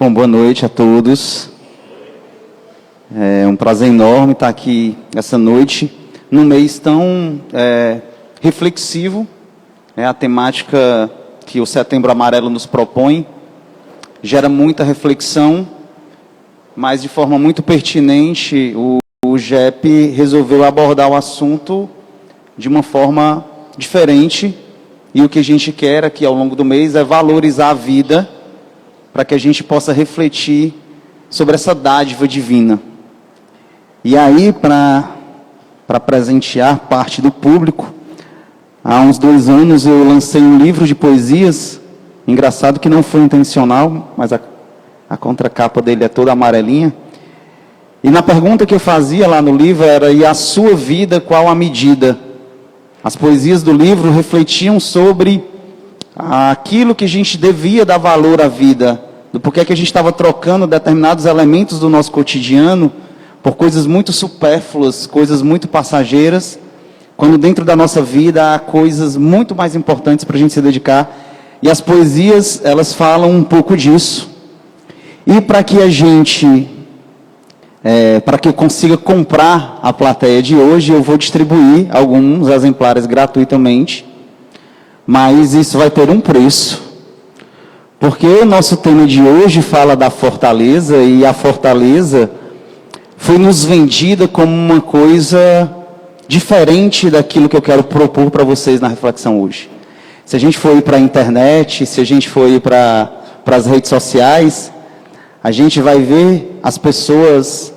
Bom, boa noite a todos. É um prazer enorme estar aqui essa noite, num mês tão reflexivo. A temática que o Setembro Amarelo nos propõe gera muita reflexão, mas de forma muito pertinente o GEP resolveu abordar o assunto de uma forma diferente, e o que a gente quer aqui ao longo do mês é valorizar a vida, para que a gente possa refletir sobre essa dádiva divina. E aí, para presentear parte do público, há uns 2 anos eu lancei um livro de poesias. Engraçado que não foi intencional, mas a contracapa dele é toda amarelinha. E na pergunta que eu fazia lá no livro era: e a sua vida, qual a medida? As poesias do livro refletiam sobre aquilo que a gente devia dar valor à vida, do porquê que a gente estava trocando determinados elementos do nosso cotidiano por coisas muito supérfluas, coisas muito passageiras, quando dentro da nossa vida há coisas muito mais importantes para a gente se dedicar. E as poesias, elas falam um pouco disso. E para que a gente, para que eu consiga comprar a plateia de hoje, eu vou distribuir alguns exemplares gratuitamente, mas isso vai ter um preço, porque o nosso tema de hoje fala da fortaleza, e a fortaleza foi nos vendida como uma coisa diferente daquilo que eu quero propor para vocês na reflexão hoje. Se a gente for ir para a internet, se a gente for ir para as redes sociais, a gente vai ver as pessoas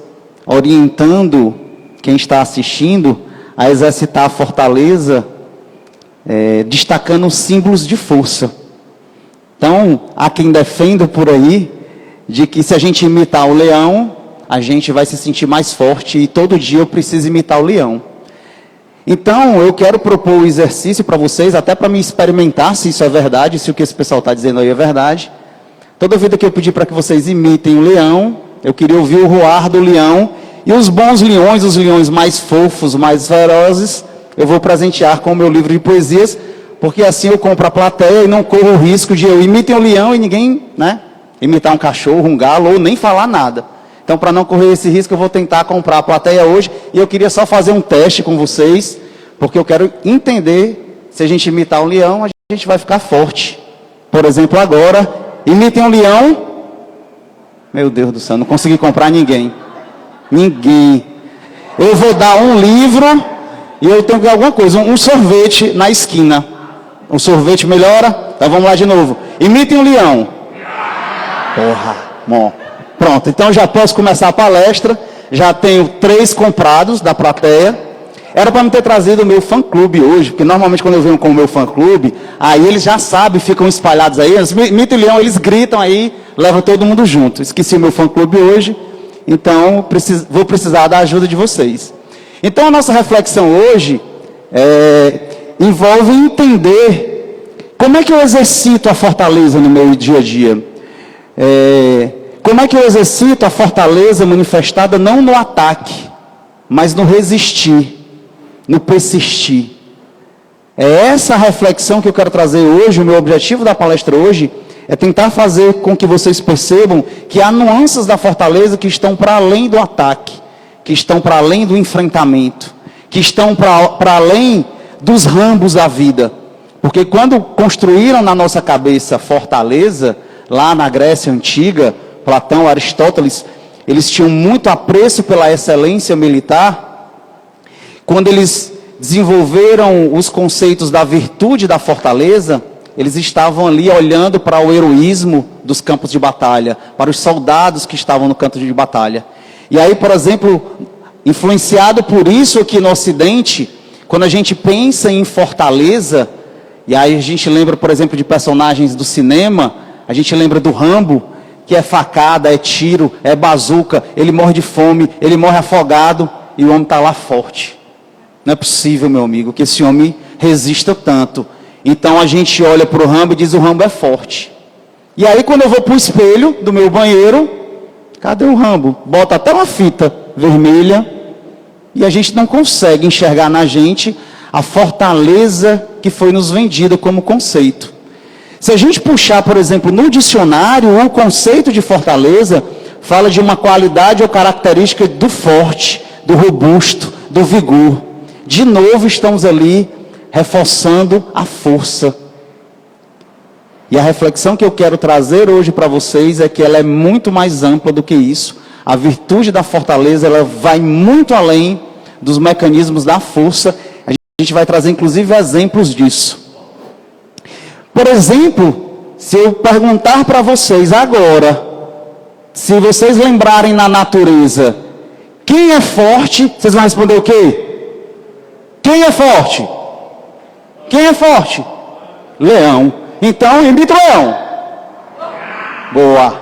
orientando quem está assistindo a exercitar a fortaleza, destacando os símbolos de força. Então, há quem defenda por aí de que se a gente imitar o leão, a gente vai se sentir mais forte, e todo dia eu preciso imitar o leão. Então, eu quero propor um exercício para vocês, até para me experimentar se isso é verdade, se o que esse pessoal está dizendo aí é verdade. Toda vida que eu pedir para que vocês imitem o leão, eu queria ouvir o roar do leão, e os bons leões, os leões mais fofos, mais ferozes, eu vou presentear com o meu livro de poesias, porque assim eu compro a plateia e não corro o risco de eu imitem o leão e ninguém, imitar um cachorro, um galo, ou nem falar nada. Então, para não correr esse risco, eu vou tentar comprar a plateia hoje, e eu queria só fazer um teste com vocês, porque eu quero entender, se a gente imitar um leão, a gente vai ficar forte. Por exemplo, agora, imitem um leão. Meu Deus do céu, não consegui comprar ninguém. Ninguém. Eu vou dar um livro, e eu tenho que dar alguma coisa, um sorvete na esquina. Um sorvete melhora? Então vamos lá de novo. Imitem um leão. Porra, bom. Pronto, então já posso começar a palestra. Já tenho 3 comprados da plateia. Era para me ter trazido o meu fã-clube hoje, porque normalmente quando eu venho com o meu fã-clube, aí eles já sabem, ficam espalhados aí. Eles imitam o leão, eles gritam aí, levam todo mundo junto. Esqueci o meu fã-clube hoje, então vou precisar da ajuda de vocês. Então a nossa reflexão hoje envolve entender como é que eu exercito a fortaleza no meu dia a dia. Como é que eu exercito a fortaleza manifestada não no ataque, mas no resistir, no persistir. É essa reflexão que eu quero trazer hoje. O meu objetivo da palestra hoje é tentar fazer com que vocês percebam que há nuances da fortaleza que estão para além do ataque, que estão para além do enfrentamento, que estão para além dos rambos da vida. Porque quando construíram na nossa cabeça fortaleza, lá na Grécia Antiga, Platão, Aristóteles, eles tinham muito apreço pela excelência militar. Quando eles desenvolveram os conceitos da virtude da fortaleza, eles estavam ali olhando para o heroísmo dos campos de batalha, para os soldados que estavam no campo de batalha. E aí, por exemplo, influenciado por isso aqui no Ocidente, quando a gente pensa em fortaleza, e aí a gente lembra, por exemplo, de personagens do cinema, a gente lembra do Rambo, que é facada, é tiro, é bazuca, ele morre de fome, ele morre afogado, e o homem está lá forte. Não é possível, meu amigo, que esse homem resista tanto. Então a gente olha para o Rambo e diz: o Rambo é forte. E aí quando eu vou para o espelho do meu banheiro, cadê o Rambo? Bota até uma fita vermelha, e a gente não consegue enxergar na gente a fortaleza que foi nos vendida como conceito. Se a gente puxar, por exemplo, no dicionário, o conceito de fortaleza fala de uma qualidade ou característica do forte, do robusto, do vigor. De novo, estamos ali reforçando a força. E a reflexão que eu quero trazer hoje para vocês é que ela é muito mais ampla do que isso. A virtude da fortaleza, ela vai muito além dos mecanismos da força. A gente vai trazer, inclusive, exemplos disso. Por exemplo, se eu perguntar para vocês agora, se vocês lembrarem na natureza, quem é forte, vocês vão responder o quê? Quem é forte? Quem é forte? Leão. Então, imita o leão. Boa.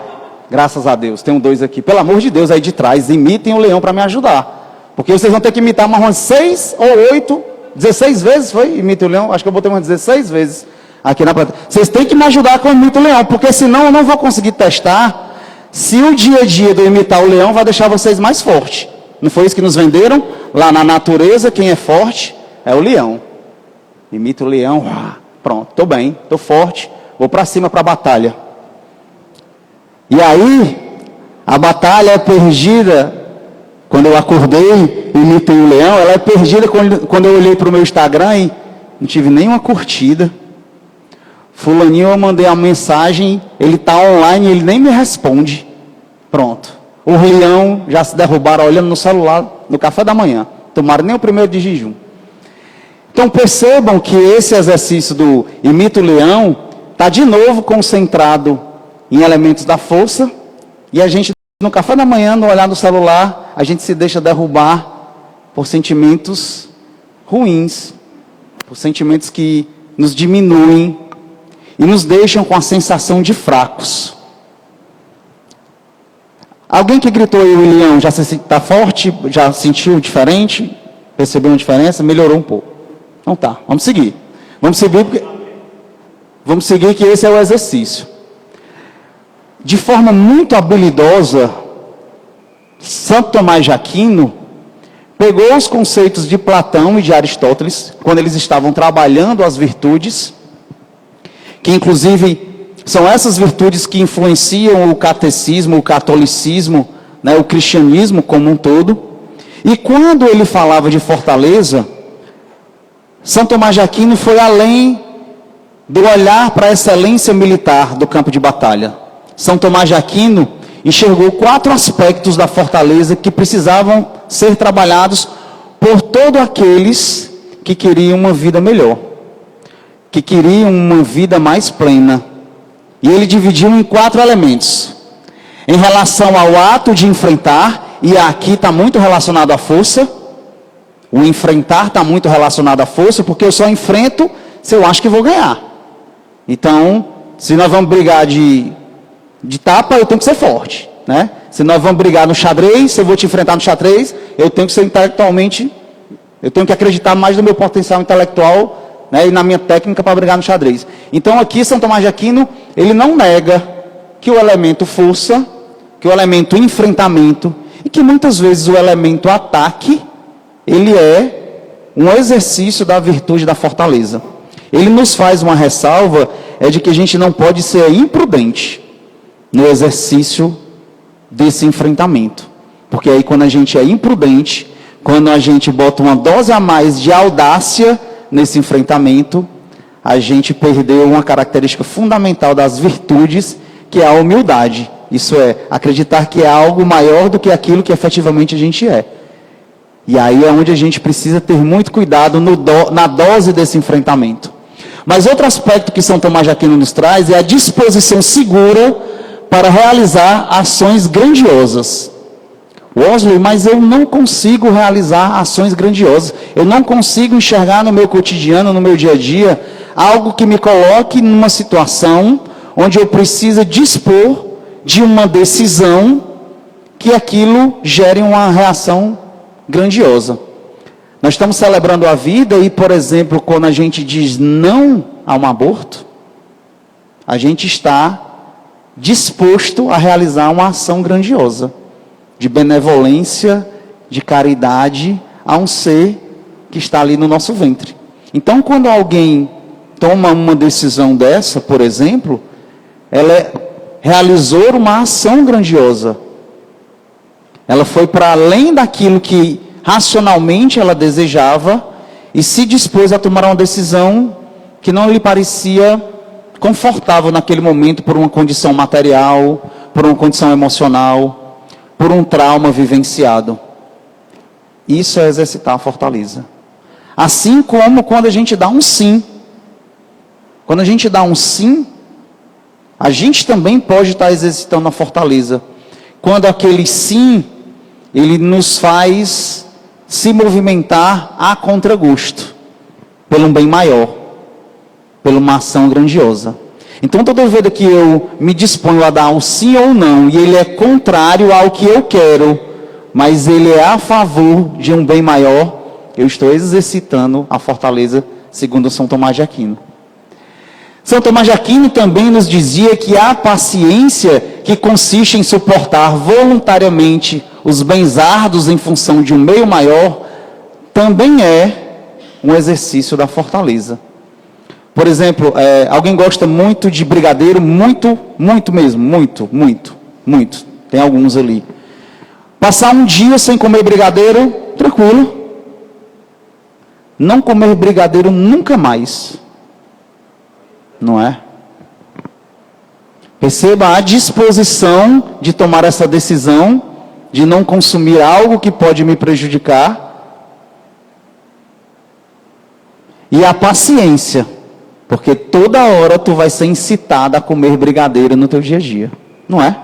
Graças a Deus. Tem 2 aqui. Pelo amor de Deus, aí de trás, imitem o leão para me ajudar. Porque vocês vão ter que imitar umas 6 ou 8, 16 vezes, foi? Imitem o leão. Acho que eu botei umas 16 vezes aqui na plateia. Vocês têm que me ajudar com o imita o leão, porque senão eu não vou conseguir testar se o dia a dia do imitar o leão vai deixar vocês mais fortes. Não foi isso que nos venderam? Lá na natureza, quem é forte é o leão. Imita o leão. Pronto, estou bem, estou forte. Vou para cima para a batalha. E aí, a batalha é perdida. Quando eu acordei e imitei o leão, ela é perdida quando eu olhei para o meu Instagram e não tive nenhuma curtida. Fulaninho, eu mandei a mensagem, ele está online, ele nem me responde. Pronto. O leão já se derrubaram olhando no celular no café da manhã. Tomaram nem o primeiro de jejum. Então percebam que esse exercício do imita o leão está de novo concentrado em elementos da força. E a gente, no café da manhã, no olhar no celular, a gente se deixa derrubar por sentimentos ruins, por sentimentos que nos diminuem e nos deixam com a sensação de fracos. Alguém que gritou aí, o leão, já está forte? Já sentiu diferente? Percebeu uma diferença? Melhorou um pouco. Então tá, vamos seguir. Vamos seguir que esse é o exercício. De forma muito habilidosa, Santo Tomás de Aquino pegou os conceitos de Platão e de Aristóteles, quando eles estavam trabalhando as virtudes, que inclusive são essas virtudes que influenciam o catecismo, o catolicismo, né, o cristianismo como um todo. E quando ele falava de fortaleza, São Tomás de Aquino foi além do olhar para a excelência militar do campo de batalha. São Tomás de Aquino enxergou 4 aspectos da fortaleza que precisavam ser trabalhados por todos aqueles que queriam uma vida melhor, que queriam uma vida mais plena. E ele dividiu em 4 elementos. Em relação ao ato de enfrentar, e aqui está muito relacionado à força. O enfrentar está muito relacionado à força, porque eu só enfrento se eu acho que vou ganhar. Então, se nós vamos brigar de tapa, eu tenho que ser forte, né? Se nós vamos brigar no xadrez, se eu vou te enfrentar no xadrez, eu tenho que ser intelectualmente, eu tenho que acreditar mais no meu potencial intelectual, né, e na minha técnica para brigar no xadrez. Então aqui São Tomás de Aquino, ele não nega que o elemento força, que o elemento enfrentamento, e que muitas vezes o elemento ataque, ele é um exercício da virtude da fortaleza. Ele nos faz uma ressalva, de que a gente não pode ser imprudente no exercício desse enfrentamento. Porque aí quando a gente é imprudente, quando a gente bota uma dose a mais de audácia nesse enfrentamento, a gente perdeu uma característica fundamental das virtudes, que é a humildade. Isso é, acreditar que é algo maior do que aquilo que efetivamente a gente é. E aí é onde a gente precisa ter muito cuidado na dose desse enfrentamento. Mas outro aspecto que São Tomás de Aquino nos traz é a disposição segura para realizar ações grandiosas. Wesley, mas eu não consigo realizar ações grandiosas. Eu não consigo enxergar no meu cotidiano, no meu dia a dia, algo que me coloque numa situação onde eu preciso dispor de uma decisão que aquilo gere uma reação grandiosa. Nós estamos celebrando a vida e, por exemplo, quando a gente diz não a um aborto, a gente está disposto a realizar uma ação grandiosa, de benevolência, de caridade a um ser que está ali no nosso ventre. Então, quando alguém toma uma decisão dessa, por exemplo, ela realizou uma ação grandiosa. Ela foi para além daquilo que racionalmente ela desejava e se dispôs a tomar uma decisão que não lhe parecia confortável naquele momento por uma condição material, por uma condição emocional, por um trauma vivenciado. Isso é exercitar a fortaleza. Assim como quando a gente dá um sim. Quando a gente dá um sim, a gente também pode estar exercitando a fortaleza. Quando aquele sim, ele nos faz se movimentar a contragosto, pelo um bem maior, pela uma ação grandiosa. Então, toda vez que eu me disponho a dar um sim ou não, e ele é contrário ao que eu quero, mas ele é a favor de um bem maior, eu estou exercitando a fortaleza, segundo São Tomás de Aquino. São Tomás de Aquino também nos dizia que a paciência, que consiste em suportar voluntariamente os bens árduos em função de um meio maior, também é um exercício da fortaleza. Por exemplo, alguém gosta muito de brigadeiro, muito mesmo, muito. Tem alguns ali. Passar um dia sem comer brigadeiro, tranquilo. Não comer brigadeiro nunca mais. Não é? Perceba a disposição de tomar essa decisão, de não consumir algo que pode me prejudicar. E a paciência, porque toda hora tu vai ser incitado a comer brigadeiro no teu dia a dia. Não é?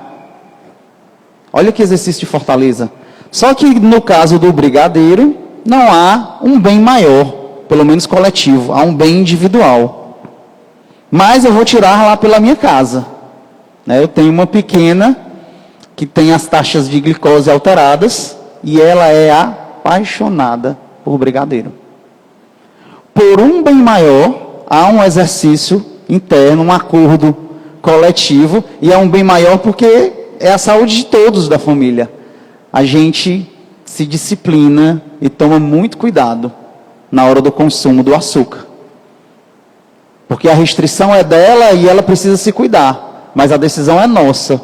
Olha que exercício de fortaleza. Só que no caso do brigadeiro, não há um bem maior, pelo menos coletivo, há um bem individual. Mas eu vou tirar lá pela minha casa. Eu tenho uma pequena que tem as taxas de glicose alteradas e ela é apaixonada por brigadeiro. Por um bem maior, há um exercício interno, um acordo coletivo, e é um bem maior porque é a saúde de todos da família. A gente se disciplina e toma muito cuidado na hora do consumo do açúcar. Porque a restrição é dela e ela precisa se cuidar. Mas a decisão é nossa,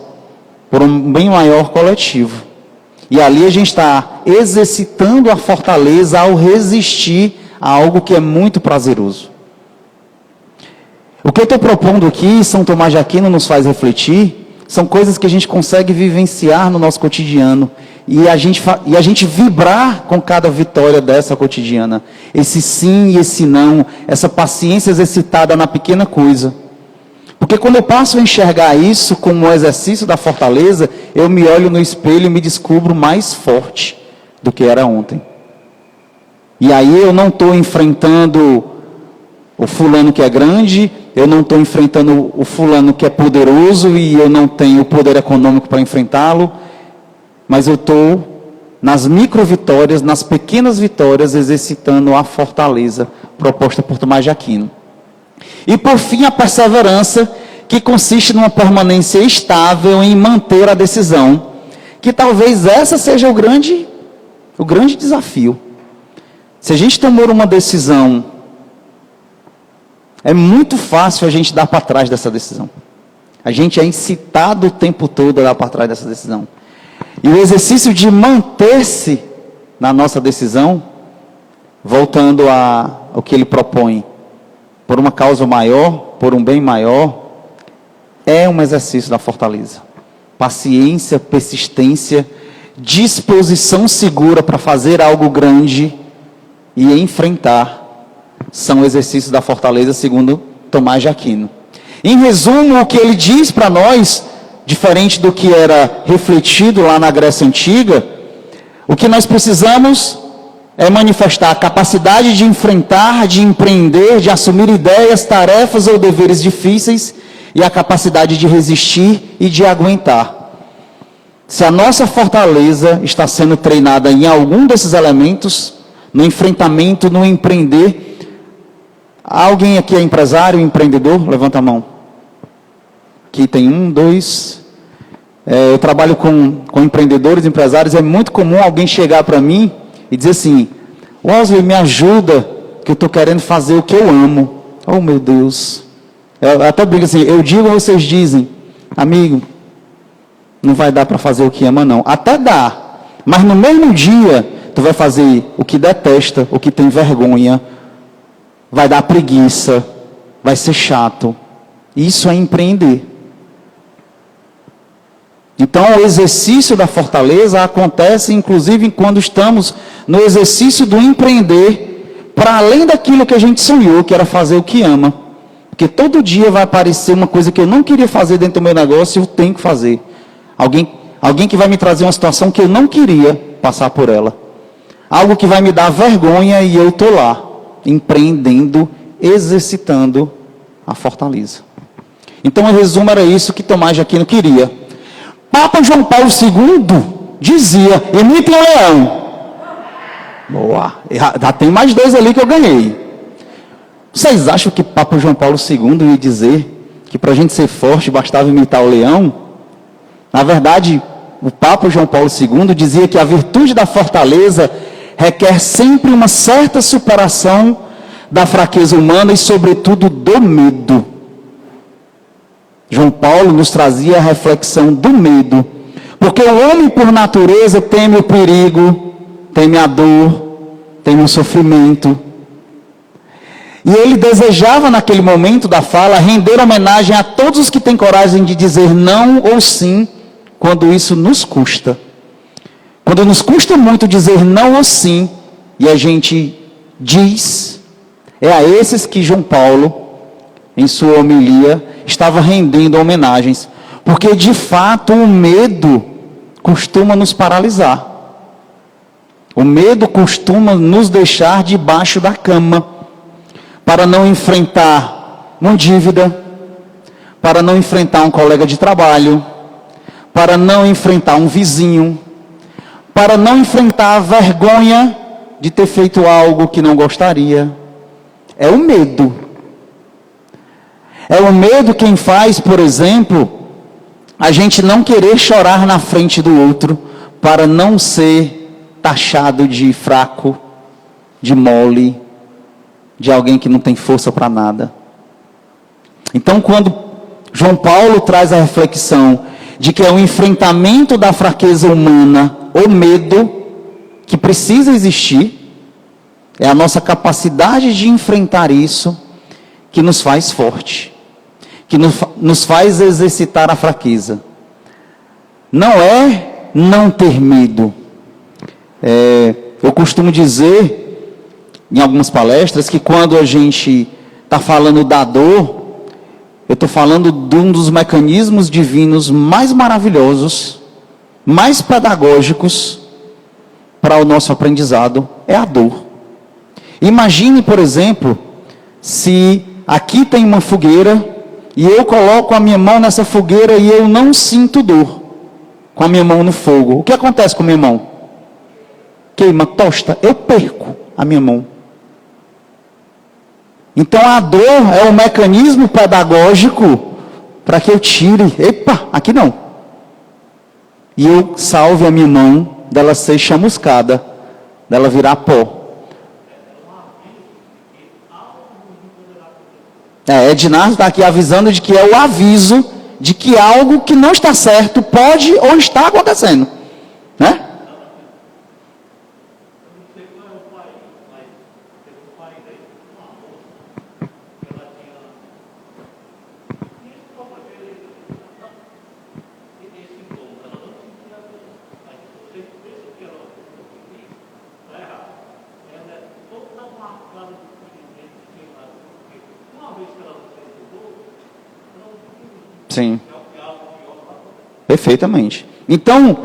por um bem maior coletivo. E ali a gente está exercitando a fortaleza ao resistir a algo que é muito prazeroso. O que eu estou propondo aqui, São Tomás de Aquino nos faz refletir, são coisas que a gente consegue vivenciar no nosso cotidiano. E a gente vibrar com cada vitória dessa cotidiana. Esse sim e esse não, essa paciência exercitada na pequena coisa. Porque quando eu passo a enxergar isso como um exercício da fortaleza, eu me olho no espelho e me descubro mais forte do que era ontem. E aí eu não estou enfrentando o fulano que é grande, eu não estou enfrentando o fulano que é poderoso e eu não tenho o poder econômico para enfrentá-lo. Mas eu estou nas micro-vitórias, nas pequenas vitórias, exercitando a fortaleza proposta por Tomás de Aquino. E por fim, a perseverança, que consiste numa permanência estável em manter a decisão, que talvez essa seja o grande desafio. Se a gente tomar uma decisão, é muito fácil a gente dar para trás dessa decisão. A gente é incitado o tempo todo a dar para trás dessa decisão. E o exercício de manter-se na nossa decisão, voltando ao que ele propõe, por uma causa maior, por um bem maior, é um exercício da fortaleza. Paciência, persistência, disposição segura para fazer algo grande e enfrentar, são exercícios da fortaleza, segundo Tomás de Aquino. Em resumo, o que ele diz para nós, diferente do que era refletido lá na Grécia Antiga, o que nós precisamos é manifestar a capacidade de enfrentar, de empreender, de assumir ideias, tarefas ou deveres difíceis e a capacidade de resistir e de aguentar. Se a nossa fortaleza está sendo treinada em algum desses elementos, no enfrentamento, no empreender, alguém aqui é empresário, empreendedor? Levanta a mão. Aqui tem 1, 2. Eu trabalho com empreendedores, empresários. É muito comum alguém chegar para mim e dizer assim: Wesley, me ajuda, que eu estou querendo fazer o que eu amo. Oh, meu Deus. Eu até brinco assim, eu digo, vocês dizem, amigo, não vai dar para fazer o que ama, não. Até dá, mas no mesmo dia, tu vai fazer o que detesta, o que tem vergonha, vai dar preguiça, vai ser chato. Isso é empreender. Então, o exercício da fortaleza acontece, inclusive, quando estamos no exercício do empreender, para além daquilo que a gente sonhou, que era fazer o que ama. Porque todo dia vai aparecer uma coisa que eu não queria fazer dentro do meu negócio, eu tenho que fazer. Alguém que vai me trazer uma situação que eu não queria passar por ela. Algo que vai me dar vergonha e eu estou lá, empreendendo, exercitando a fortaleza. Então, o resumo era isso que Tomás de Aquino queria. Papa João Paulo II dizia, imitem o leão. Boa, já tem mais 2 ali que eu ganhei. Vocês acham que Papa João Paulo II ia dizer que para a gente ser forte bastava imitar o leão? Na verdade, o Papa João Paulo II dizia que a virtude da fortaleza requer sempre uma certa superação da fraqueza humana e, sobretudo, do medo. João Paulo nos trazia a reflexão do medo, porque o homem, por natureza, teme o perigo, teme a dor, teme o sofrimento. E ele desejava, naquele momento da fala, render homenagem a todos os que têm coragem de dizer não ou sim, quando isso nos custa. Quando nos custa muito dizer não ou sim, e a gente diz, é a esses que João Paulo, em sua homilia, estava rendendo homenagens. Porque, de fato, o medo costuma nos paralisar. O medo costuma nos deixar debaixo da cama, para não enfrentar uma dívida, para não enfrentar um colega de trabalho, para não enfrentar um vizinho, para não enfrentar a vergonha de ter feito algo que não gostaria. É o medo. É o medo quem faz, por exemplo, a gente não querer chorar na frente do outro, para não ser taxado de fraco, de mole, de alguém que não tem força para nada. Então, quando João Paulo traz a reflexão de que é o enfrentamento da fraqueza humana, o medo, que precisa existir, é a nossa capacidade de enfrentar isso que nos faz forte, que nos faz exercitar a fraqueza. Não é não ter medo. Eu costumo dizer, em algumas palestras, que quando a gente está falando da dor, eu estou falando de um dos mecanismos divinos mais maravilhosos, mais pedagógicos para o nosso aprendizado, é a dor. Imagine, por exemplo, se aqui tem uma fogueira e eu coloco a minha mão nessa fogueira e eu não sinto dor com a minha mão no fogo. O que acontece com a minha mão? Queima, tosta, eu perco a minha mão. Então a dor é um mecanismo pedagógico para que eu tire, epa, aqui não. E eu salve a minha mão dela ser chamuscada, dela virar pó. Ednardo está aqui avisando de que é o aviso de que algo que não está certo pode ou está acontecendo, né? Sim. Perfeitamente. Então,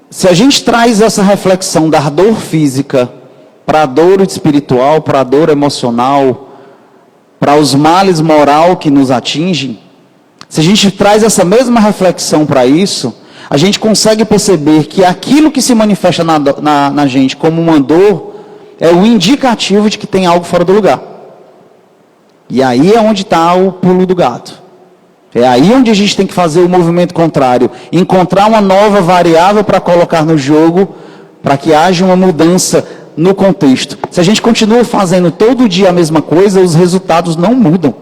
se a gente traz essa reflexão da dor física para a dor espiritual, para a dor emocional, para os males moral que nos atingem, se a gente traz essa mesma reflexão para isso, a gente consegue perceber que aquilo que se manifesta na gente como uma dor é o indicativo de que tem algo fora do lugar. E aí é onde está o pulo do gato. É aí onde a gente tem que fazer o movimento contrário. Encontrar uma nova variável para colocar no jogo, para que haja uma mudança no contexto. Se a gente continua fazendo todo dia a mesma coisa, os resultados não mudam.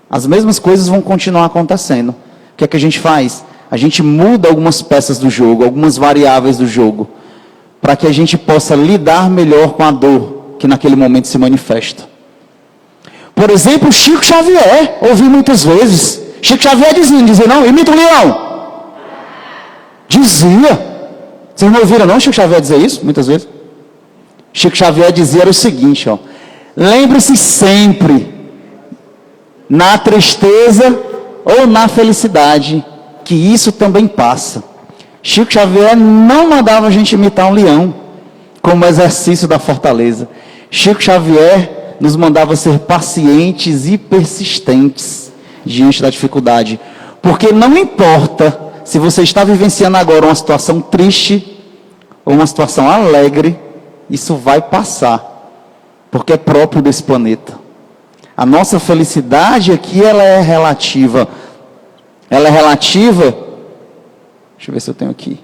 As mesmas coisas vão continuar acontecendo. O que é que a gente faz? A gente muda algumas peças do jogo, algumas variáveis do jogo, para que a gente possa lidar melhor com a dor que naquele momento se manifesta. Por exemplo, Chico Xavier, ouvi muitas vezes. Chico Xavier dizia, não, imita o leão. Dizia. Vocês não ouviram não Chico Xavier dizer isso, muitas vezes? Chico Xavier dizia o seguinte, lembre-se sempre, na tristeza ou na felicidade, que isso também passa. Chico Xavier não mandava a gente imitar um leão, como exercício da fortaleza. Chico Xavier nos mandava ser pacientes e persistentes diante da dificuldade. Porque não importa se você está vivenciando agora uma situação triste ou uma situação alegre, isso vai passar, porque é próprio desse planeta. A nossa felicidade aqui, ela é relativa. Ela é relativa, deixa eu ver se eu tenho aqui.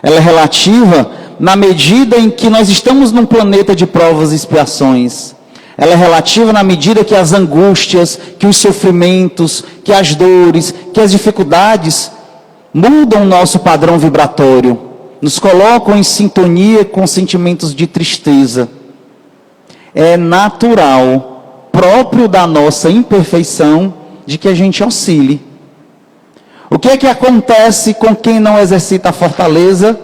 Ela é relativa na medida em que nós estamos num planeta de provas e expiações. Ela é relativa na medida que as angústias, que os sofrimentos, que as dores, que as dificuldades mudam o nosso padrão vibratório, nos colocam em sintonia com sentimentos de tristeza. É natural, próprio da nossa imperfeição, de que a gente oscile. O que é que acontece com quem não exercita a fortaleza?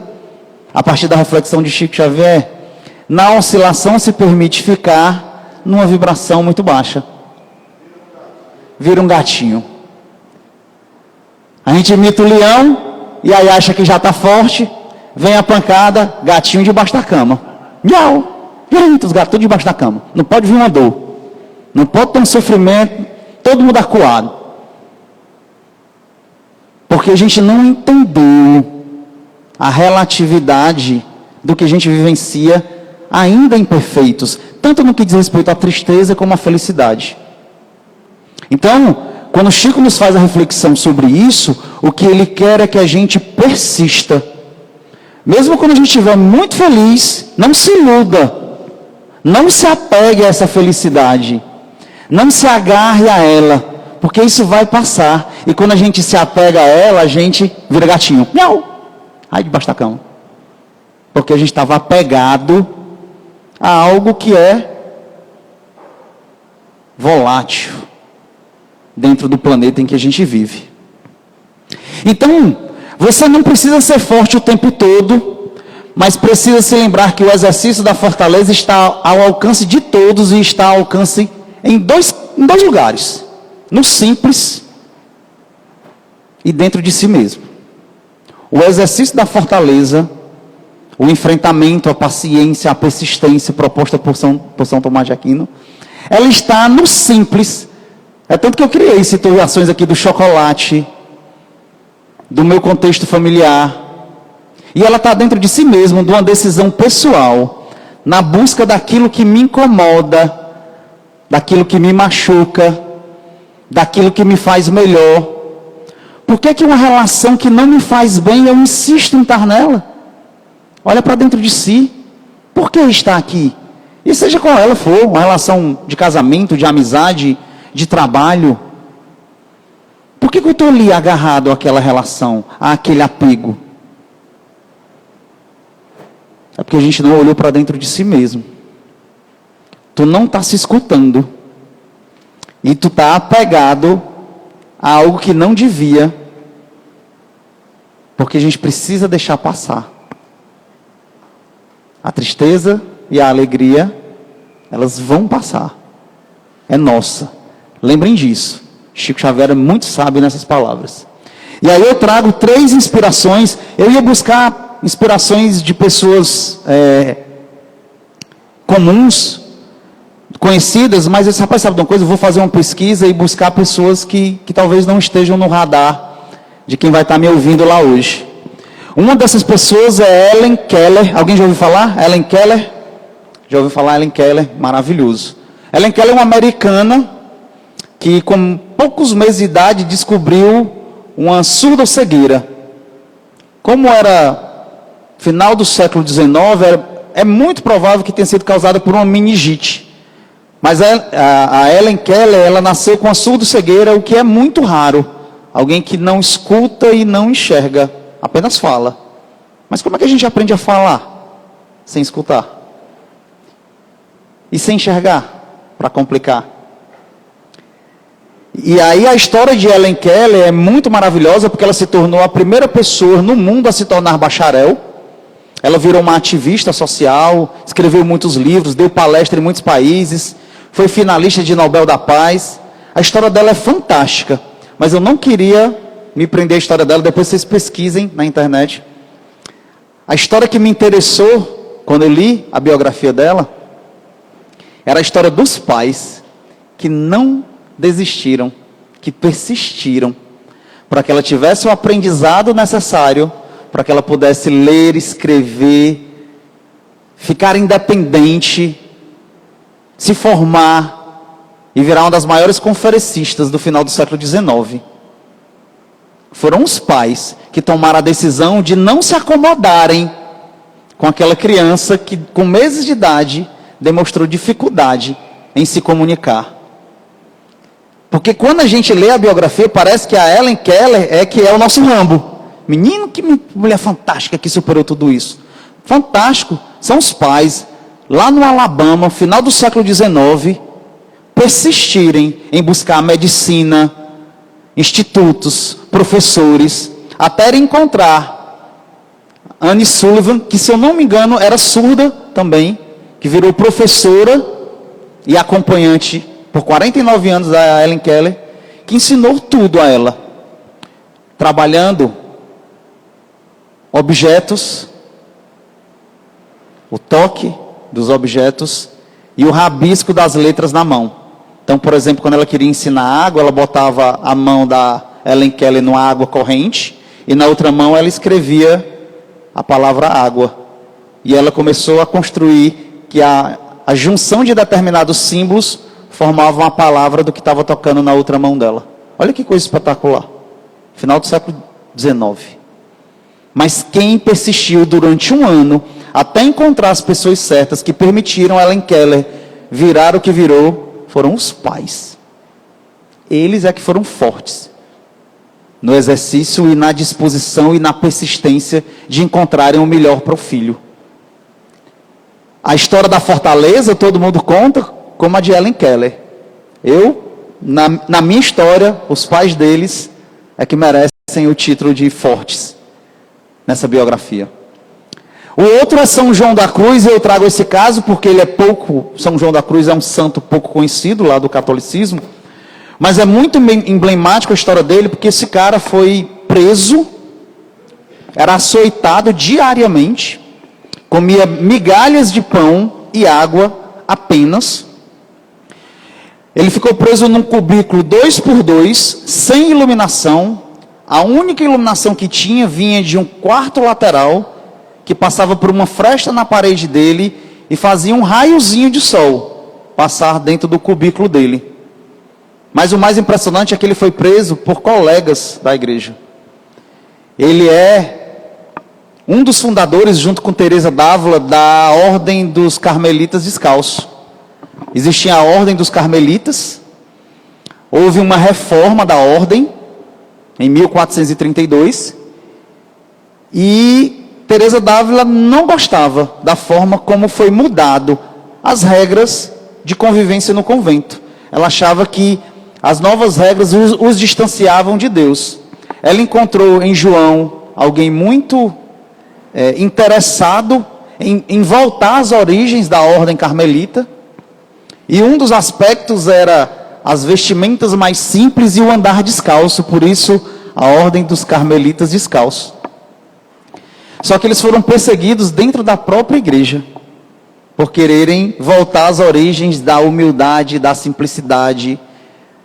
A partir da reflexão de Chico Xavier, na oscilação se permite ficar numa vibração muito baixa. Vira um gatinho. A gente imita o leão, e aí acha que já está forte, vem a pancada, gatinho debaixo da cama. Miau! Imita os gatos, tudo debaixo da cama. Não pode vir uma dor. Não pode ter um sofrimento, todo mundo acuado. Porque a gente não entendeu a relatividade do que a gente vivencia ainda imperfeitos, tanto no que diz respeito à tristeza como à felicidade. Então, quando Chico nos faz a reflexão sobre isso, o que ele quer é que a gente persista. Mesmo quando a gente estiver muito feliz, não se iluda, não se apegue a essa felicidade, não se agarre a ela, porque isso vai passar. E quando a gente se apega a ela, a gente vira gatinho. Miau! Aí debaixo da cama. Porque a gente estava apegado a algo que é volátil dentro do planeta em que a gente vive. Então, você não precisa ser forte o tempo todo, mas precisa se lembrar que o exercício da fortaleza está ao alcance de todos e está ao alcance em dois lugares. No simples e dentro de si mesmo. O exercício da fortaleza, o enfrentamento, a paciência, a persistência proposta por São Tomás de Aquino, ela está no simples. É tanto que eu criei situações aqui do chocolate, do meu contexto familiar. E ela está dentro de si mesma, de uma decisão pessoal, na busca daquilo que me incomoda, daquilo que me machuca, daquilo que me faz melhor. Por que uma relação que não me faz bem, eu insisto em estar nela? Olha para dentro de si. Por que está aqui? E seja qual ela for, uma relação de casamento, de amizade, de trabalho. Por que eu estou ali agarrado àquela relação, àquele apego? É porque a gente não olhou para dentro de si mesmo. Tu não está se escutando. E tu está apegado a algo que não devia. Porque a gente precisa deixar passar. A tristeza e a alegria, elas vão passar. É nossa. Lembrem disso. Chico Xavier é muito sábio nessas palavras. E aí eu trago 3 inspirações. Eu ia buscar inspirações de pessoas comuns, conhecidas, mas eu disse, rapaz, sabe de uma coisa? Eu vou fazer uma pesquisa e buscar pessoas que talvez não estejam no radar de quem vai estar me ouvindo lá hoje. Uma dessas pessoas é Helen Keller. Alguém já ouviu falar? Helen Keller? Já ouviu falar? Helen Keller, maravilhoso. Helen Keller é uma americana que com poucos meses de idade descobriu uma surda-cegueira. Como era final do século XIX, é muito provável que tenha sido causada por uma meningite. Mas a Helen Keller, ela nasceu com a surdo-cegueira, o que é muito raro. Alguém que não escuta e não enxerga, apenas fala. Mas como é que a gente aprende a falar sem escutar? E sem enxergar, para complicar. E aí a história de Helen Keller é muito maravilhosa, porque ela se tornou a primeira pessoa no mundo a se tornar bacharel. Ela virou uma ativista social, escreveu muitos livros, deu palestra em muitos países, foi finalista de Nobel da Paz. A história dela é fantástica, mas eu não queria me prender à história dela, depois vocês pesquisem na internet. A história que me interessou, quando eu li a biografia dela, era a história dos pais que não desistiram, que persistiram, para que ela tivesse o aprendizado necessário, para que ela pudesse ler, escrever, ficar independente, se formar e virar uma das maiores conferencistas do final do século XIX. Foram os pais que tomaram a decisão de não se acomodarem com aquela criança que, com meses de idade, demonstrou dificuldade em se comunicar. Porque quando a gente lê a biografia, parece que a Helen Keller é o nosso Rambo. Menino, que mulher fantástica que superou tudo isso. Fantástico. São os pais, lá no Alabama, final do século XIX, persistirem em buscar medicina, institutos, professores, até encontrar Anne Sullivan, que, se eu não me engano, era surda também, que virou professora e acompanhante por 49 anos da Helen Keller, que ensinou tudo a ela, trabalhando objetos, o toque dos objetos e o rabisco das letras na mão. Então, por exemplo, quando ela queria ensinar água, ela botava a mão da Helen Keller numa água corrente e na outra mão ela escrevia a palavra água. E ela começou a construir que a junção de determinados símbolos formavam a palavra do que estava tocando na outra mão dela. Olha que coisa espetacular. Final do século XIX. Mas quem persistiu durante um ano até encontrar as pessoas certas que permitiram Helen Keller virar o que virou, foram os pais. Eles é que foram fortes no exercício e na disposição e na persistência de encontrarem o melhor para o filho. A história da fortaleza, todo mundo conta, como a de Helen Keller. Na minha história, os pais deles é que merecem o título de fortes nessa biografia. O outro é São João da Cruz, eu trago esse caso porque ele é São João da Cruz é um santo pouco conhecido lá do catolicismo, mas é muito emblemático a história dele, porque esse cara foi preso, era açoitado diariamente, comia migalhas de pão e água apenas. Ele ficou preso num cubículo 2x2, sem iluminação. A única iluminação que tinha vinha de um quarto lateral, que passava por uma fresta na parede dele e fazia um raiozinho de sol passar dentro do cubículo dele. Mas o mais impressionante é que ele foi preso por colegas da igreja. Ele é um dos fundadores, junto com Teresa d'Ávila, da Ordem dos Carmelitas Descalços. Existia a Ordem dos Carmelitas, houve uma reforma da Ordem, em 1432, e Teresa d'Ávila não gostava da forma como foi mudado as regras de convivência no convento. Ela achava que as novas regras os distanciavam de Deus. Ela encontrou em João alguém muito interessado em voltar às origens da ordem carmelita, e um dos aspectos era as vestimentas mais simples e o andar descalço, por isso a ordem dos carmelitas descalços. Só que eles foram perseguidos dentro da própria igreja, por quererem voltar às origens da humildade, da simplicidade,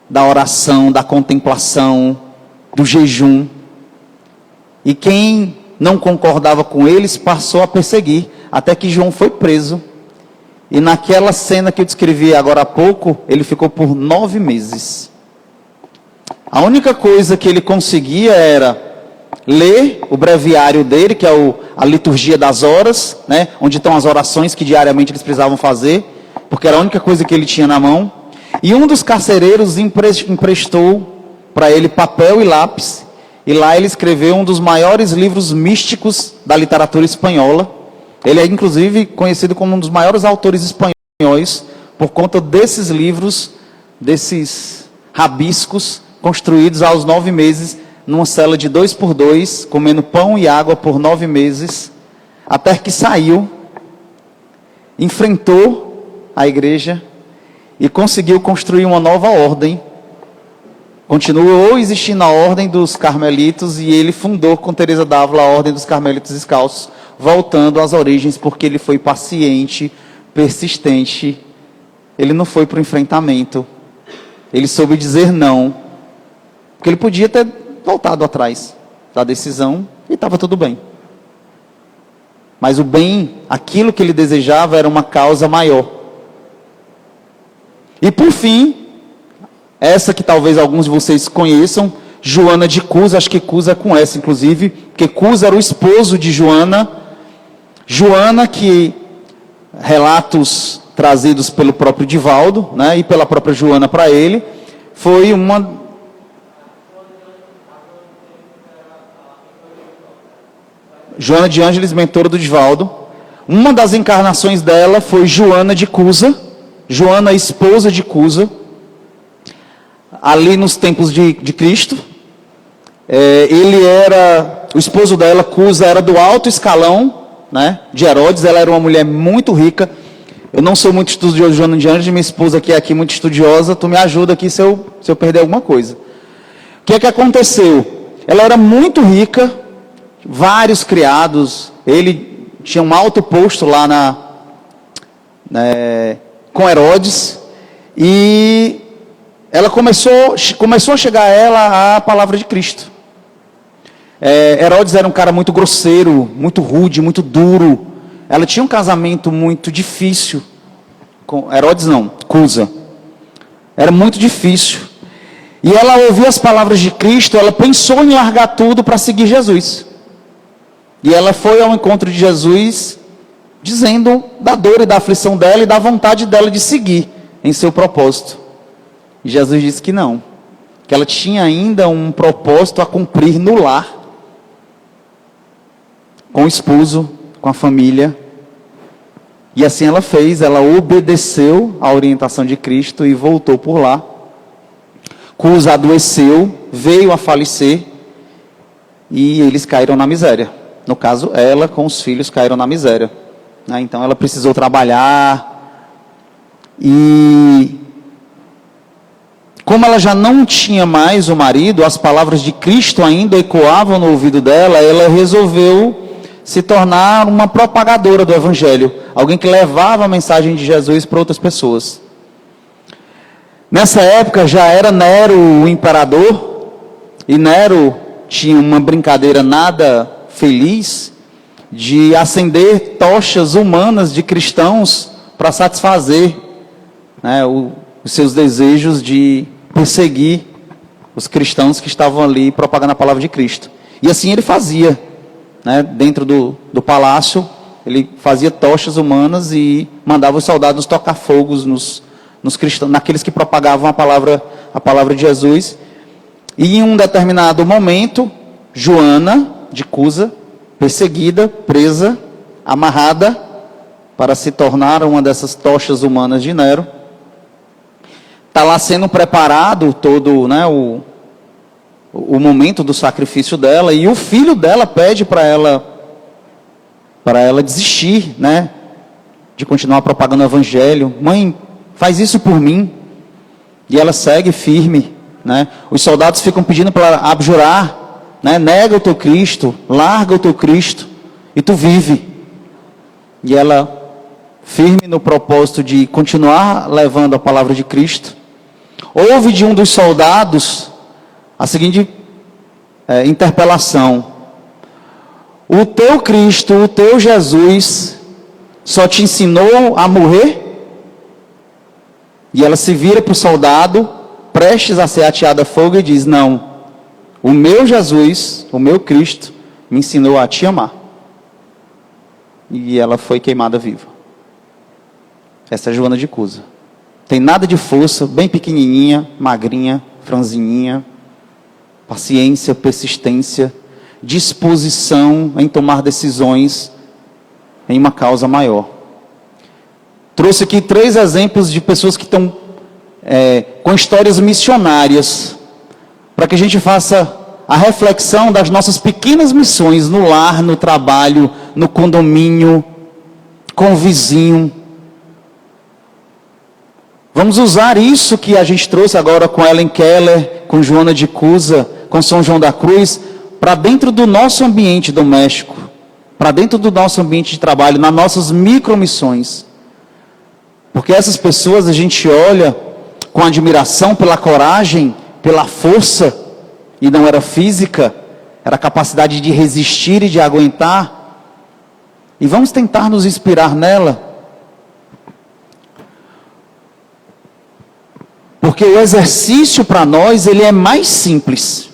da oração, da contemplação, do jejum. E quem não concordava com eles passou a perseguir, até que João foi preso. E naquela cena que eu descrevi agora há pouco, ele ficou por 9 meses. A única coisa que ele conseguia era ler o breviário dele, que é a liturgia das horas, né, onde estão as orações que diariamente eles precisavam fazer, porque era a única coisa que ele tinha na mão. E um dos carcereiros emprestou para ele papel e lápis, e lá ele escreveu um dos maiores livros místicos da literatura espanhola. Ele é inclusive conhecido como um dos maiores autores espanhóis, por conta desses livros, desses rabiscos, construídos aos 9 meses, numa cela de 2x2, comendo pão e água por 9 meses, até que saiu, enfrentou a igreja e conseguiu construir uma nova ordem. Continuou existindo a ordem dos carmelitos e ele fundou com Teresa d'Ávila a ordem dos carmelitos descalços, voltando às origens, porque ele foi paciente, persistente. Ele não foi para o enfrentamento, ele soube dizer não, porque ele podia ter voltado atrás da decisão e estava tudo bem. Mas o bem, aquilo que ele desejava era uma causa maior. E por fim, essa que talvez alguns de vocês conheçam, Joana de Cusa, acho que Cusa é com essa inclusive, porque Cusa era o esposo de Joana. Joana, que relatos trazidos pelo próprio Divaldo, né, e pela própria Joana para ele, foi uma... Joana de Ângeles, mentora do Divaldo. Uma das encarnações dela foi Joana de Cusa, Joana, esposa de Cusa, ali nos tempos de Cristo. Ele era, o esposo dela, Cusa, era do alto escalão, né, de Herodes. Ela era uma mulher muito rica. Eu não sou muito estudioso de Joana de Ângeles, minha esposa que é aqui muito estudiosa, tu me ajuda aqui se eu perder alguma coisa. O que é que aconteceu? Ela era muito rica, vários criados, ele tinha um alto posto lá com Herodes, e ela começou a chegar a ela a palavra de Cristo. Herodes era um cara muito grosseiro, muito rude, muito duro. Ela tinha um casamento muito difícil com Herodes, não, Cusa. Era muito difícil. E ela ouviu as palavras de Cristo, ela pensou em largar tudo para seguir Jesus. E ela foi ao encontro de Jesus, dizendo da dor e da aflição dela e da vontade dela de seguir em seu propósito. E Jesus disse que não, que ela tinha ainda um propósito a cumprir no lar, com o esposo, com a família. E assim ela fez, ela obedeceu à orientação de Cristo e voltou por lá. Cusa adoeceu, veio a falecer e eles caíram na miséria. No caso, ela com os filhos caíram na miséria, né? Então ela precisou trabalhar, e como ela já não tinha mais o marido, as palavras de Cristo ainda ecoavam no ouvido dela, ela resolveu se tornar uma propagadora do Evangelho, alguém que levava a mensagem de Jesus para outras pessoas. Nessa época já era Nero o imperador, e Nero tinha uma brincadeira nada feliz de acender tochas humanas de cristãos para satisfazer, né, os seus desejos de perseguir os cristãos que estavam ali propagando a palavra de Cristo. E assim ele fazia, né, dentro do palácio, ele fazia tochas humanas e mandava os soldados tocar fogos nos cristãos, naqueles que propagavam a palavra de Jesus. E em um determinado momento, Joana de Cusa, perseguida, presa, amarrada, para se tornar uma dessas tochas humanas de Nero, está lá sendo preparado todo, né, o momento do sacrifício dela, e o filho dela pede para ela desistir, né, de continuar propagando o evangelho. Mãe, faz isso por mim. E ela segue firme, né? Os soldados ficam pedindo para ela abjurar, né? Nega o teu Cristo, larga o teu Cristo e tu vive. E ela, firme no propósito de continuar levando a palavra de Cristo, ouve de um dos soldados a seguinte interpelação: o teu Cristo, o teu Jesus, só te ensinou a morrer? E ela se vira para o soldado, prestes a ser ateada a fogo, e diz: não, O meu Jesus, o meu Cristo, me ensinou a te amar. E ela foi queimada viva. Essa é Joana de Cusa. Tem nada de força, bem pequenininha, magrinha, franzininha, paciência, persistência, disposição em tomar decisões em uma causa maior. Trouxe aqui 3 exemplos de pessoas que estão com histórias missionárias, para que a gente faça a reflexão das nossas pequenas missões no lar, no trabalho, no condomínio, com o vizinho. Vamos usar isso que a gente trouxe agora com Helen Keller, com Joana de Cusa, com São João da Cruz, para dentro do nosso ambiente doméstico, para dentro do nosso ambiente de trabalho, nas nossas micromissões. Porque essas pessoas a gente olha com admiração pela coragem, pela força, e não era física, era a capacidade de resistir e de aguentar. E vamos tentar nos inspirar nela. Porque o exercício para nós, ele é mais simples.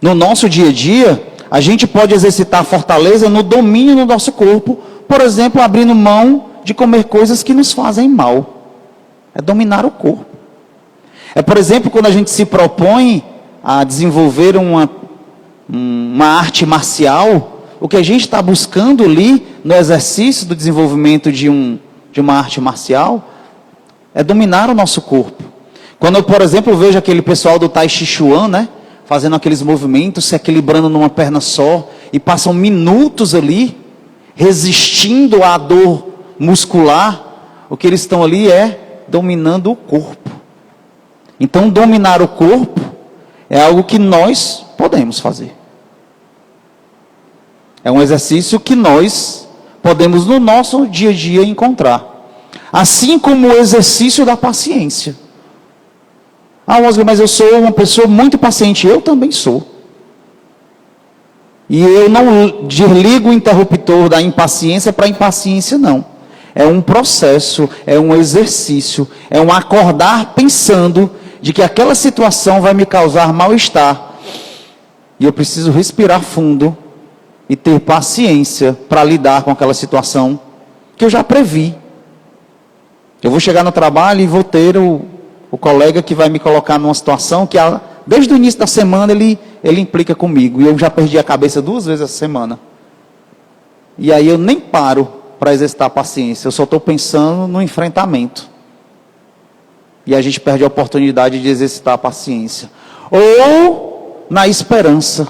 No nosso dia a dia, a gente pode exercitar a fortaleza no domínio do nosso corpo, por exemplo, abrindo mão de comer coisas que nos fazem mal. É dominar o corpo. É, por exemplo, quando a gente se propõe a desenvolver uma arte marcial, o que a gente está buscando ali, no exercício do desenvolvimento de uma arte marcial, é dominar o nosso corpo. Quando eu, por exemplo, vejo aquele pessoal do Tai Chi Chuan, né, fazendo aqueles movimentos, se equilibrando numa perna só, e passam minutos ali, resistindo à dor muscular, o que eles estão ali é dominando o corpo. Então, dominar o corpo é algo que nós podemos fazer. É um exercício que nós podemos no nosso dia a dia encontrar. Assim como o exercício da paciência. Ah, Oscar, mas eu sou uma pessoa muito paciente. Eu também sou. E eu não desligo o interruptor da impaciência para a impaciência, não. É um processo, é um exercício, é um acordar pensando de que aquela situação vai me causar mal-estar. E eu preciso respirar fundo e ter paciência para lidar com aquela situação que eu já previ. Eu vou chegar no trabalho e vou ter o colega que vai me colocar numa situação que desde o início da semana ele implica comigo. E eu já perdi a cabeça 2 vezes essa semana. E aí eu nem paro para exercitar a paciência. Eu só estou pensando no enfrentamento. E a gente perde a oportunidade de exercitar a paciência. Ou na esperança.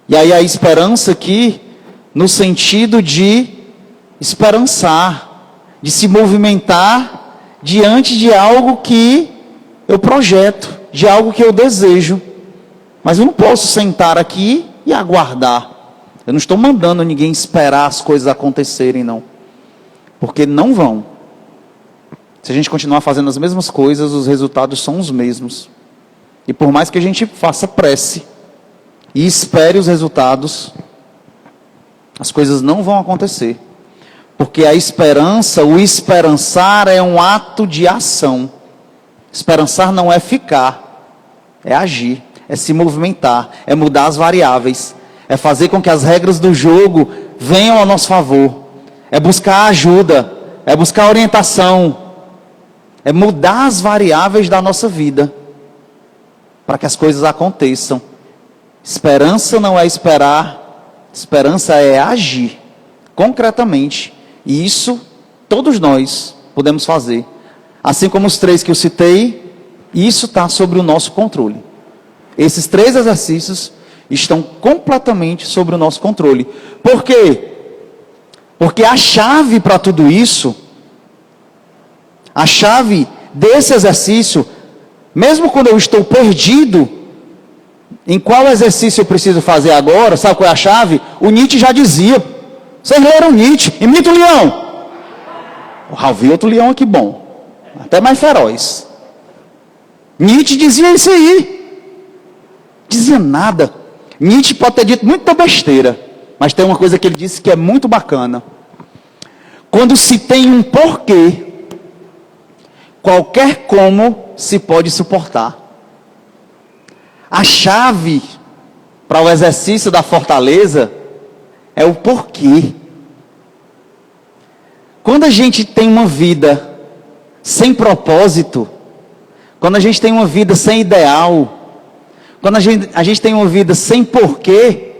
E aí a esperança aqui, no sentido de esperançar, de se movimentar diante de algo que eu projeto, de algo que eu desejo. Mas eu não posso sentar aqui e aguardar. Eu não estou mandando ninguém esperar as coisas acontecerem, não. Porque não vão. Se a gente continuar fazendo as mesmas coisas, os resultados são os mesmos. E por mais que a gente faça prece e espere os resultados, as coisas não vão acontecer. Porque a esperança, o esperançar é um ato de ação. Esperançar não é ficar, é agir, é se movimentar, é mudar as variáveis, é fazer com que as regras do jogo venham ao nosso favor, é buscar ajuda, é buscar orientação, é mudar as variáveis da nossa vida, para que as coisas aconteçam. Esperança não é esperar, esperança é agir, concretamente. E isso, todos nós podemos fazer. Assim como os 3 que eu citei, isso está sobre o nosso controle. Esses 3 exercícios estão completamente sobre o nosso controle. Por quê? Porque a chave para tudo isso, a chave desse exercício, mesmo quando eu estou perdido, em qual exercício eu preciso fazer agora, sabe qual é a chave? O Nietzsche já dizia. Vocês leram Nietzsche? Imita o leão. O Ravi, outro leão aqui bom. Até mais feroz. Nietzsche dizia isso aí. Dizia nada. Nietzsche pode ter dito muita besteira. Mas tem uma coisa que ele disse que é muito bacana. Quando se tem um porquê, qualquer como se pode suportar. A chave para o exercício da fortaleza é o porquê. Quando a gente tem uma vida sem propósito, quando a gente tem uma vida sem ideal, quando a gente tem uma vida sem porquê,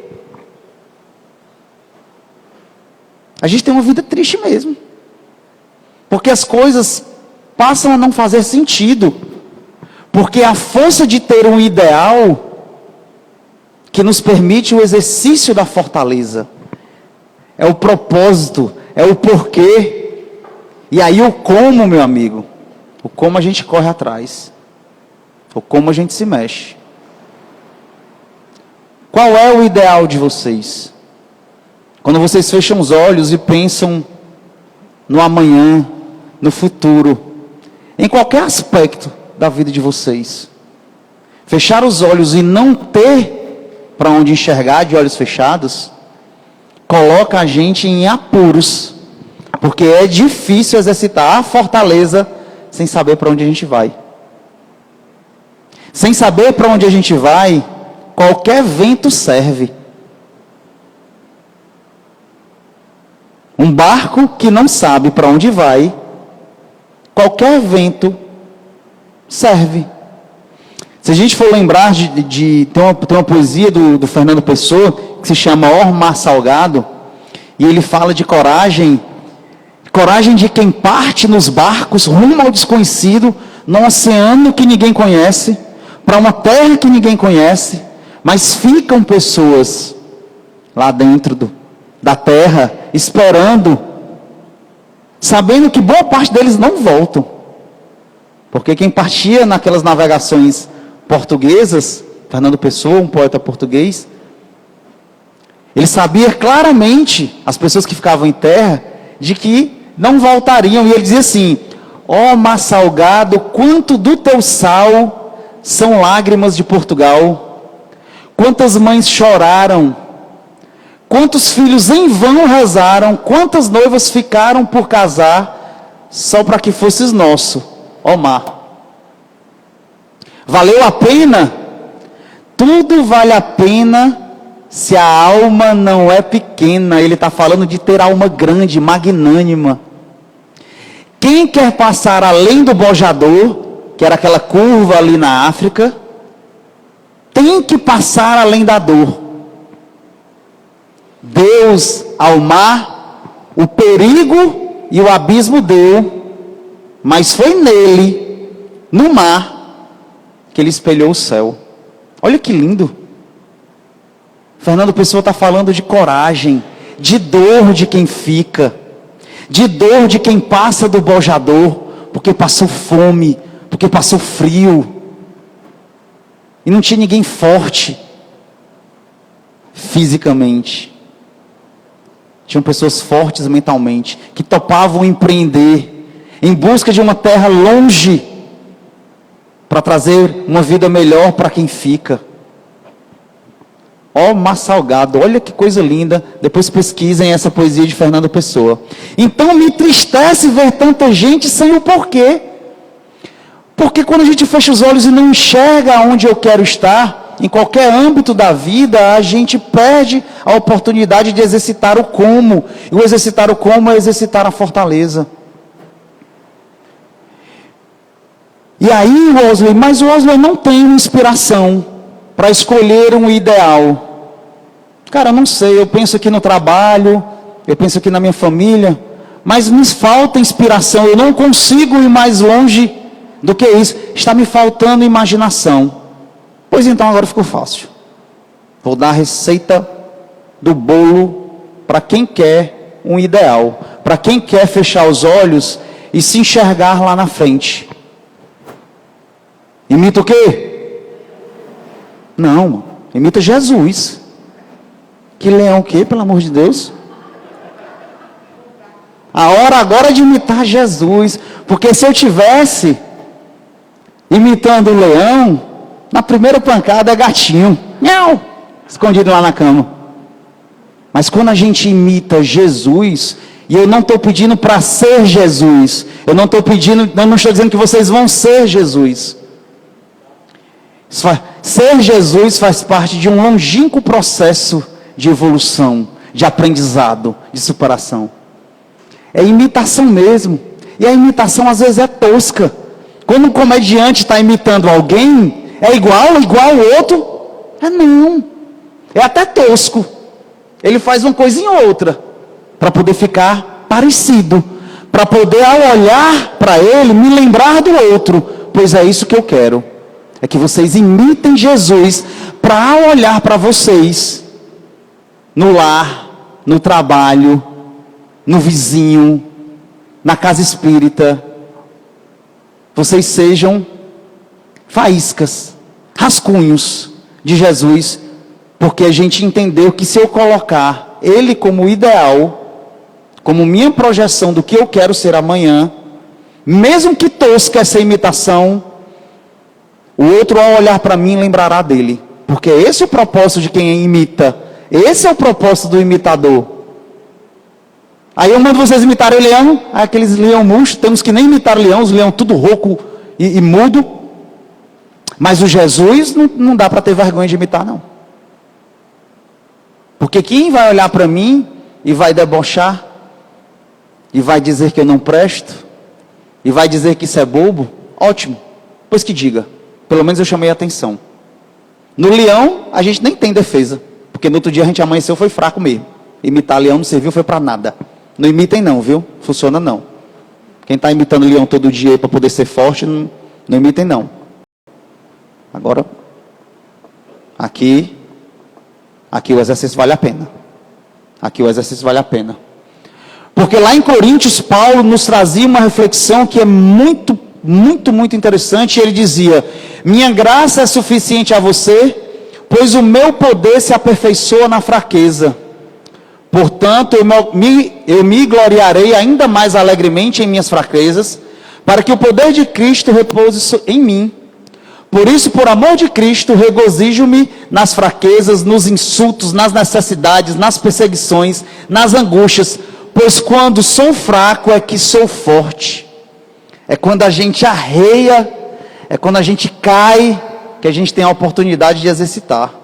a gente tem uma vida triste mesmo. Porque as coisas passam a não fazer sentido. Porque a força de ter um ideal que nos permite o exercício da fortaleza é o propósito, é o porquê. E aí o como, meu amigo, o como a gente corre atrás, o como a gente se mexe. Qual é o ideal de vocês? Quando vocês fecham os olhos e pensam no amanhã, no futuro, em qualquer aspecto da vida de vocês, fechar os olhos e não ter para onde enxergar de olhos fechados, coloca a gente em apuros, porque é difícil exercitar a fortaleza sem saber para onde a gente vai. Sem saber para onde a gente vai, qualquer vento serve. Um barco que não sabe para onde vai, qualquer vento serve. Se a gente for lembrar tem uma poesia do Fernando Pessoa, que se chama Ó Mar Salgado, e ele fala de coragem de quem parte nos barcos rumo ao desconhecido, num oceano que ninguém conhece, para uma terra que ninguém conhece, mas ficam pessoas lá dentro da terra, esperando, sabendo que boa parte deles não voltam. Porque quem partia naquelas navegações portuguesas, Fernando Pessoa, um poeta português, ele sabia claramente, as pessoas que ficavam em terra, de que não voltariam. E ele dizia assim: ó mar salgado, quanto do teu sal são lágrimas de Portugal. Quantas mães choraram, quantos filhos em vão rezaram, quantas noivas ficaram por casar, só para que fosses nosso, ó mar. Valeu a pena? Tudo vale a pena se a alma não é pequena. Ele está falando de ter alma grande, magnânima. Quem quer passar além do bojador, que era aquela curva ali na África, tem que passar além da dor. Deus ao mar o perigo e o abismo deu, mas foi nele, no mar, que ele espelhou o céu. Olha que lindo. Fernando Pessoa está falando de coragem, de dor de quem fica, de dor de quem passa do bojador, porque passou fome, porque passou frio, e não tinha ninguém forte, fisicamente. Tinham pessoas fortes mentalmente, que topavam empreender, em busca de uma terra longe, para trazer uma vida melhor para quem fica. Ó mar salgado, olha que coisa linda. Depois pesquisem essa poesia de Fernando Pessoa. Então me entristece ver tanta gente sem o porquê. Porque quando a gente fecha os olhos e não enxerga onde eu quero estar, em qualquer âmbito da vida, a gente perde a oportunidade de exercitar o como. E o exercitar o como é exercitar a fortaleza. E aí, Wesley, mas o Wesley não tem inspiração para escolher um ideal. Cara, eu não sei, eu penso aqui no trabalho, eu penso aqui na minha família, mas me falta inspiração, eu não consigo ir mais longe do que isso, está me faltando imaginação. Pois então agora ficou fácil. Vou dar a receita do bolo para quem quer um ideal, para quem quer fechar os olhos e se enxergar lá na frente. Imita o quê? Não, imita Jesus. Que leão o quê, pelo amor de Deus? A hora agora é de imitar Jesus. Porque se eu tivesse imitando o leão, na primeira pancada é gatinho. Nhau! Escondido lá na cama. Mas quando a gente imita Jesus, e eu não estou pedindo para ser Jesus, eu não estou dizendo que vocês vão ser Jesus. Ser Jesus faz parte de um longínquo processo de evolução, de aprendizado, de superação. É imitação mesmo. E a imitação às vezes é tosca. Quando um comediante está imitando alguém, é igual ao outro? Não. É até tosco. Ele faz uma coisinha ou outra para poder ficar parecido, para poder, ao olhar para ele, me lembrar do outro. Pois é isso que eu quero. É que vocês imitem Jesus, para ao olhar para vocês, no lar, no trabalho, no vizinho, na casa espírita, vocês sejam faíscas, rascunhos de Jesus, porque a gente entendeu que se eu colocar Ele como ideal, como minha projeção do que eu quero ser amanhã, mesmo que tosca essa imitação, o outro ao olhar para mim lembrará dele, porque esse é o propósito de quem imita, esse é o propósito do imitador. Aí eu mando vocês imitarem leão, aqueles leão murcho, temos que nem imitar leão, os leão tudo rouco e mudo, mas o Jesus não dá para ter vergonha de imitar não, porque quem vai olhar para mim e vai debochar, e vai dizer que eu não presto, e vai dizer que isso é bobo, ótimo, pois que diga, pelo menos eu chamei a atenção. No leão, a gente nem tem defesa, porque no outro dia a gente amanheceu, foi fraco mesmo, imitar leão não serviu, foi para nada. Não imitem não, viu? Funciona não. Quem está imitando leão todo dia para poder ser forte, não imitem não. Agora, aqui o exercício vale a pena. Aqui o exercício vale a pena. Porque lá em Coríntios, Paulo nos trazia uma reflexão que é muito interessante. Ele dizia: minha graça é suficiente a você, pois o meu poder se aperfeiçoa na fraqueza. Portanto, eu me gloriarei ainda mais alegremente em minhas fraquezas, para que o poder de Cristo repouse em mim. Por isso, por amor de Cristo, regozijo-me nas fraquezas, nos insultos, nas necessidades, nas perseguições, nas angústias, pois quando sou fraco é que sou forte. É quando a gente arreia, é quando a gente cai, que a gente tem a oportunidade de exercitar.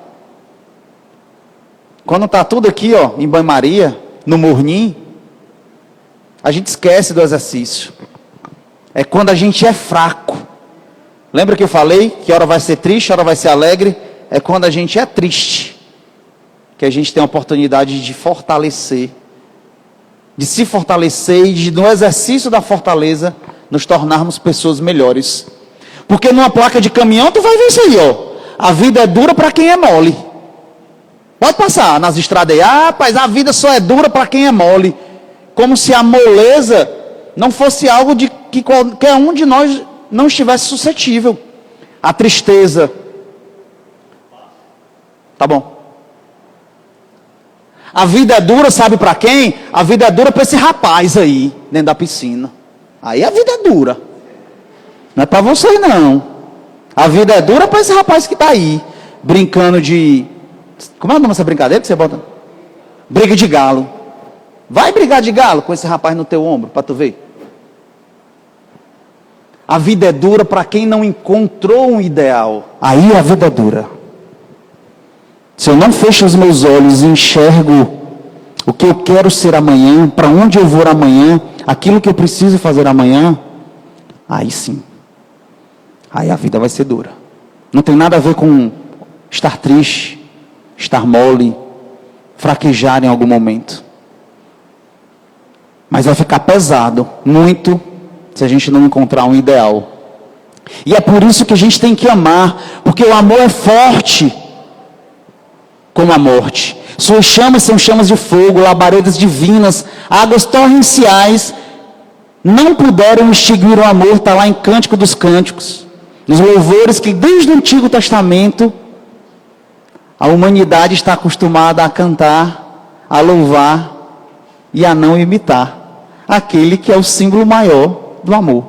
Quando está tudo aqui, ó, em banho-maria, no morninho, a gente esquece do exercício. É quando a gente é fraco. Lembra que eu falei que hora vai ser triste, hora vai ser alegre? É quando a gente é triste, que a gente tem a oportunidade de fortalecer, de se fortalecer e de, no exercício da fortaleza, nos tornarmos pessoas melhores. Porque numa placa de caminhão, tu vai ver isso aí, ó. A vida é dura para quem é mole. Pode passar nas estradas aí, rapaz, a vida só é dura para quem é mole. Como se a moleza não fosse algo de que qualquer um de nós não estivesse suscetível. A tristeza. Tá bom. A vida é dura, sabe para quem? A vida é dura para esse rapaz aí, dentro da piscina. Aí a vida é dura. Não é para você não. A vida é dura para esse rapaz que está aí, brincando de... Como é o nome dessa brincadeira que você bota? Briga de galo. Vai brigar de galo com esse rapaz no teu ombro, para tu ver. A vida é dura para quem não encontrou um ideal. Aí a vida é dura. Se eu não fecho os meus olhos e enxergo o que eu quero ser amanhã, para onde eu vou amanhã, aquilo que eu preciso fazer amanhã, aí sim. Aí a vida vai ser dura. Não tem nada a ver com estar triste, estar mole, fraquejar em algum momento. Mas vai ficar pesado, muito, se a gente não encontrar um ideal. E é por isso que a gente tem que amar, porque o amor é forte como a morte. Suas chamas são chamas de fogo, labaredas divinas, águas torrenciais, não puderam extinguir o amor, está lá em Cântico dos Cânticos, nos louvores que desde o Antigo Testamento, a humanidade está acostumada a cantar, a louvar e a não imitar aquele que é o símbolo maior do amor.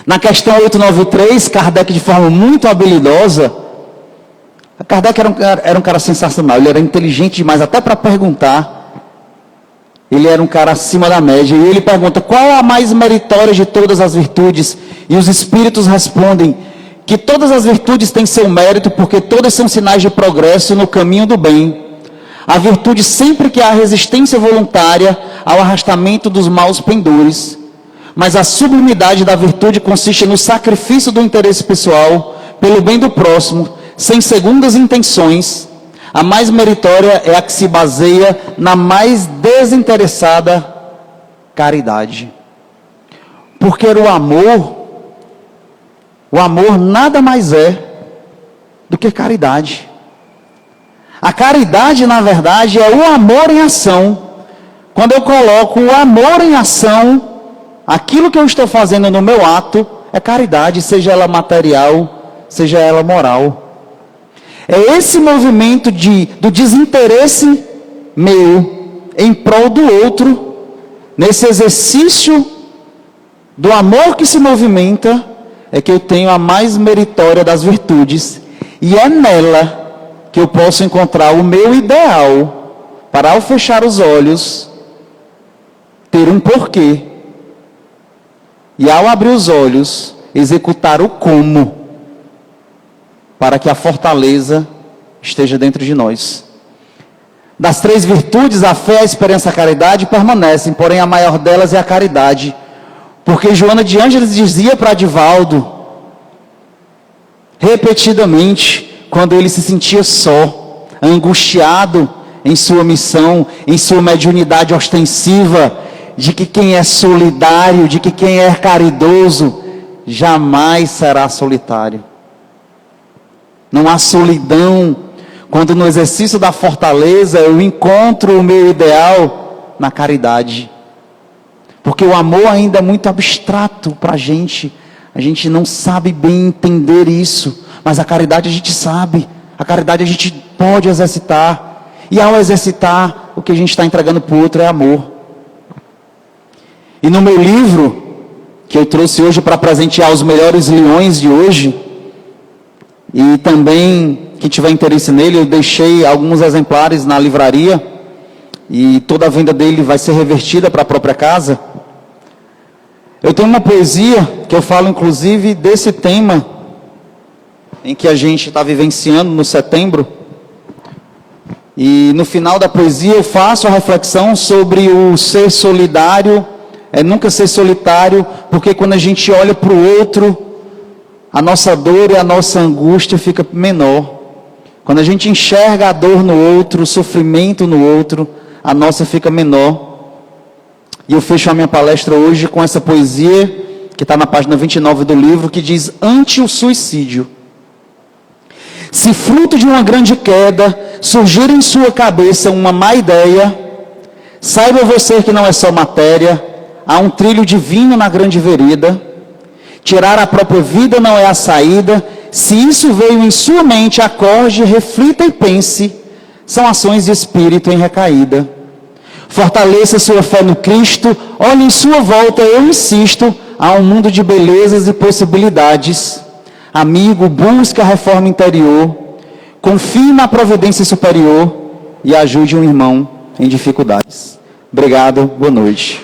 Na questão 893, Kardec, de forma muito habilidosa, Kardec era um cara sensacional, ele era inteligente demais, até para perguntar. Ele era um cara acima da média, e ele pergunta: qual a mais meritória de todas as virtudes? E os espíritos respondem que todas as virtudes têm seu mérito, porque todas são sinais de progresso no caminho do bem. A virtude sempre que há resistência voluntária ao arrastamento dos maus pendores. Mas a sublimidade da virtude consiste no sacrifício do interesse pessoal pelo bem do próximo, sem segundas intenções. A mais meritória é a que se baseia na mais desinteressada caridade. Porque o amor nada mais é do que caridade. A caridade, na verdade, é o amor em ação. Quando eu coloco o amor em ação, aquilo que eu estou fazendo no meu ato é caridade, seja ela material, seja ela moral. É esse movimento do desinteresse meu em prol do outro, nesse exercício do amor que se movimenta, é que eu tenho a mais meritória das virtudes, e é nela que eu posso encontrar o meu ideal, para ao fechar os olhos, ter um porquê, e ao abrir os olhos, executar o como, para que a fortaleza esteja dentro de nós. Das 3 virtudes, a fé, a esperança e a caridade permanecem, porém a maior delas é a caridade. Porque Joana de Ângeles dizia para Divaldo, repetidamente, quando ele se sentia só, angustiado em sua missão, em sua mediunidade ostensiva, de que quem é solidário, de que quem é caridoso, jamais será solitário. Não há solidão, quando no exercício da fortaleza eu encontro o meu ideal na caridade. Porque o amor ainda é muito abstrato para a gente não sabe bem entender isso, mas a caridade a gente sabe, a caridade a gente pode exercitar, e ao exercitar, o que a gente está entregando para o outro é amor. E no meu livro, que eu trouxe hoje para presentear os melhores leões de hoje, e também, quem tiver interesse nele, eu deixei alguns exemplares na livraria, e toda a venda dele vai ser revertida para a própria casa. Eu tenho uma poesia, que eu falo inclusive desse tema, em que a gente está vivenciando no setembro, e no final da poesia eu faço a reflexão sobre o ser solidário, nunca ser solitário, porque quando a gente olha para o outro, a nossa dor e a nossa angústia fica menor. Quando a gente enxerga a dor no outro, o sofrimento no outro, a nossa fica menor. E eu fecho a minha palestra hoje com essa poesia, que está na página 29 do livro, que diz: ante o suicídio, se fruto de uma grande queda, surgir em sua cabeça uma má ideia, saiba você que não é só matéria, há um trilho divino na grande vereda. Tirar a própria vida não é a saída. Se isso veio em sua mente, acorde, reflita e pense. São ações de espírito em recaída. Fortaleça sua fé no Cristo. Olhe em sua volta, eu insisto. Há um mundo de belezas e possibilidades. Amigo, busque a reforma interior. Confie na providência superior. E ajude um irmão em dificuldades. Obrigado, boa noite.